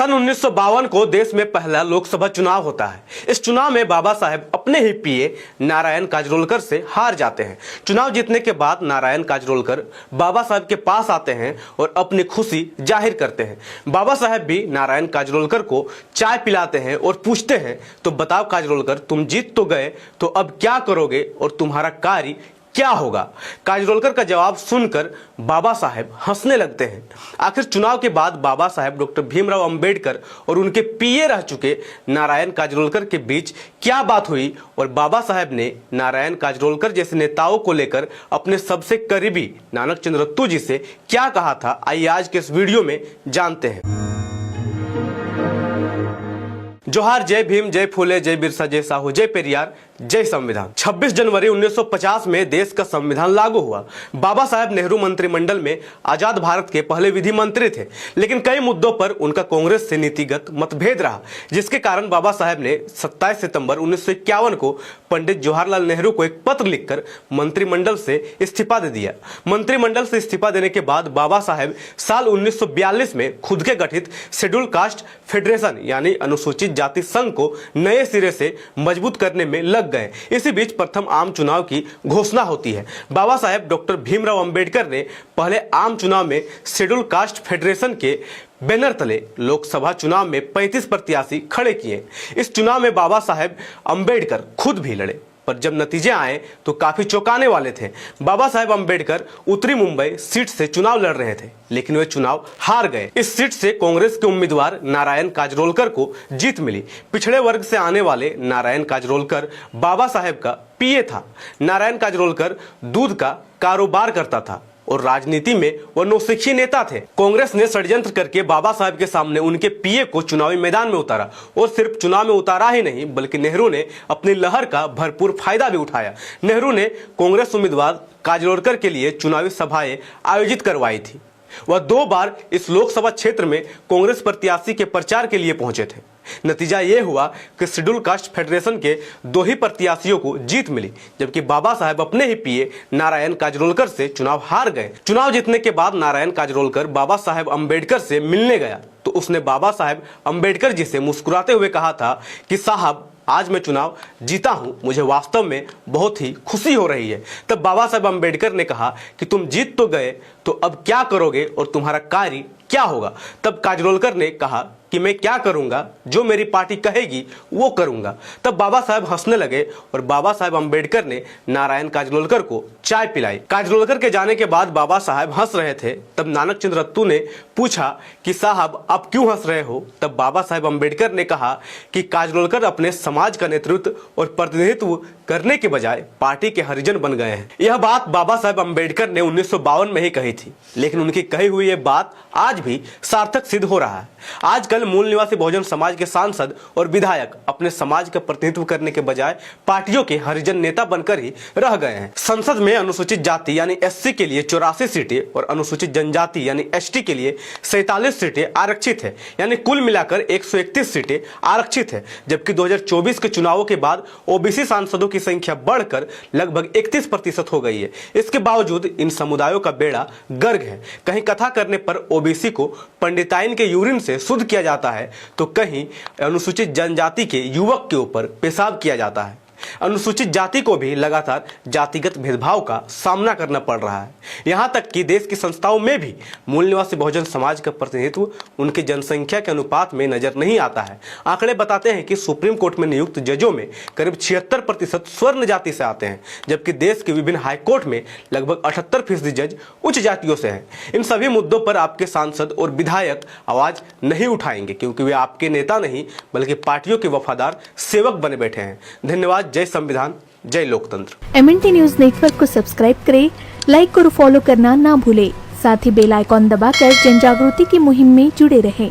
सन 1952 को देश में पहला लोकसभा चुनाव होता है। इस चुनाव में बाबा साहेब अपने ही पीए नारायण काजरोलकर से हार जाते हैं। चुनाव जीतने के बाद नारायण काजरोलकर बाबा साहेब के पास आते हैं और अपनी खुशी जाहिर करते हैं। बाबा साहेब भी नारायण काजरोलकर को चाय पिलाते हैं और पूछते हैं, तो बताओ काजरोलकर, तुम जीत तो गए, तो अब क्या करोगे और तुम्हारा कार्य क्या होगा? काजरोलकर का जवाब सुनकर बाबा साहेब हंसने लगते हैं। आखिर चुनाव के बाद बाबा साहेब डॉक्टर भीमराव अंबेडकर और उनके पीए रह चुके नारायण काजरोलकर के बीच क्या बात हुई और बाबा साहेब ने नारायण काजरोलकर जैसे नेताओं को लेकर अपने सबसे करीबी नानक चंद्र रत्तू जी से क्या कहा था, आइए आज के इस वीडियो में जानते हैं। जोहार, जय भीम, जय फूले, जय बिरसा, जय साहू, जय पेरियार, जय संविधान। 26 जनवरी 1950 में देश का संविधान लागू हुआ। बाबा साहेब नेहरू मंत्रिमंडल में आजाद भारत के पहले विधि मंत्री थे, लेकिन कई मुद्दों पर उनका कांग्रेस से नीतिगत मतभेद रहा, जिसके कारण बाबा साहेब ने 27 सितंबर 1951 को पंडित जवाहरलाल नेहरू को एक पत्र लिखकर मंत्रिमंडल से इस्तीफा दे दिया। मंत्रिमंडल से इस्तीफा देने के बाद बाबा साहेब साल 1942 में खुद के गठित शेड्यूल कास्ट फेडरेशन यानी अनुसूचित जाति संघ को नए सिरे से मजबूत करने में लग गए। इसी बीच प्रथम आम चुनाव की घोषणा होती है। बाबा साहेब डॉक्टर भीमराव अंबेडकर ने पहले आम चुनाव में शेड्यूल कास्ट फेडरेशन के बैनर तले लोकसभा चुनाव में 35 प्रत्याशी खड़े किए। इस चुनाव में बाबा साहेब अंबेडकर खुद भी लड़े, पर जब नतीजे आए तो काफी चौंकाने वाले थे। बाबा साहेब अंबेडकर उत्तरी मुंबई सीट से चुनाव लड़ रहे थे, लेकिन वे चुनाव हार गए। इस सीट से कांग्रेस के उम्मीदवार नारायण काजरोलकर को जीत मिली। पिछड़े वर्ग से आने वाले नारायण काजरोलकर बाबा साहेब का पीए था। नारायण काजरोलकर दूध का कारोबार करता था और राजनीति में वह नौसिखिए नेता थे। कांग्रेस ने षड्यंत्र करके बाबा साहेब के सामने उनके पीए को चुनावी मैदान में उतारा और सिर्फ चुनाव में उतारा ही नहीं, बल्कि नेहरू ने अपनी लहर का भरपूर फायदा भी उठाया। नेहरू ने कांग्रेस उम्मीदवार काजरोलकर के लिए चुनावी सभाएं आयोजित करवाई थी। वह 2 बार इस लोकसभा क्षेत्र में कांग्रेस प्रत्याशी के प्रचार के लिए पहुंचे थे। नतीजा यह हुआ कि शेड्यूल कास्ट फेडरेशन के 2 ही प्रत्याशियों को जीत मिली, जबकि बाबा साहेब अपने ही पीए नारायण काजरोलकर से चुनाव हार गए। चुनाव जीतने के बाद नारायण काजरोलकर बाबा साहेब अंबेडकर से मिलने गया तो उसने बाबा साहेब अंबेडकर जी से मुस्कुराते हुए कहा था कि साहब, आज मैं चुनाव जीता हूं, मुझे वास्तव में बहुत ही खुशी हो रही है। तब बाबा साहेब अंबेडकर ने कहा कि तुम जीत तो गए, तो अब क्या करोगे और तुम्हारा कार्य क्या होगा? तब काजरोलकर ने कहा कि मैं क्या करूंगा, जो मेरी पार्टी कहेगी वो करूंगा। तब बाबा साहेब हंसने लगे और बाबा साहेब अंबेडकर ने नारायण काजरोलकर को चाय पिलाई। काजरोलकर के जाने के बाद बाबा साहेब हंस रहे थे। तब नानक चंद्र रत्तू ने पूछा कि साहब, आप क्यों हंस रहे हो? तब बाबा साहेब अंबेडकर ने कहा कि काजरोलकर अपने समाज का नेतृत्व और प्रतिनिधित्व करने के बजाय पार्टी के हरिजन बन गए हैं। यह बात बाबा साहेब अंबेडकर ने 1952 में ही कही थी, लेकिन उनकी कही हुई यह बात आज भी सार्थक सिद्ध हो रहा है। आजकल मूल निवासी बहुजन समाज के सांसद और विधायक अपने समाज का प्रतिनिधित्व करने के बजाय पार्टियों के हरिजन नेता बनकर ही रह गए हैं। संसद में अनुसूचित जाति यानी एससी के लिए 84 सीटें और अनुसूचित जनजाति यानी एसटी के लिए 47 सीटें आरक्षित है, यानी कुल मिलाकर 131 सीटें आरक्षित है। जबकि 2024 के चुनावों के बाद ओबीसी सांसदों की संख्या बढ़कर लगभग 31% हो गई है। इसके बावजूद इन समुदायों का बेड़ा गर्क है। कहीं कथा करने पर ओबीसी को पंडिताइन के यूरिन से शुद्ध किया जाता है, तो कहीं अनुसूचित जनजाति के युवक के ऊपर पेशाब किया जाता है। अनुसूचित जाति को भी लगातार जातिगत भेदभाव का सामना करना पड़ रहा है। यहां तक कि देश की संस्थाओं में भी मूल निवासी बहुजन समाज का प्रतिनिधित्व उनकी जनसंख्या के अनुपात में नजर नहीं आता है। आंकड़े बताते हैं कि सुप्रीम कोर्ट में नियुक्त जजों में करीब 76% स्वर्ण जाति से आते हैं, जबकि देश के विभिन्न हाईकोर्ट में लगभग 78% जज उच्च जातियों से हैं। इन सभी मुद्दों पर आपके सांसद और विधायक आवाज नहीं उठाएंगे, क्योंकि वे आपके नेता नहीं बल्कि पार्टियों के वफादार सेवक बने बैठे हैं। धन्यवाद। जय संविधान, जय लोकतंत्र। MNT न्यूज नेटवर्क को सब्सक्राइब करें, लाइक और फॉलो करना ना भूलें। साथ ही बेल आइकॉन दबाकर जन जागृति की मुहिम में जुड़े रहें।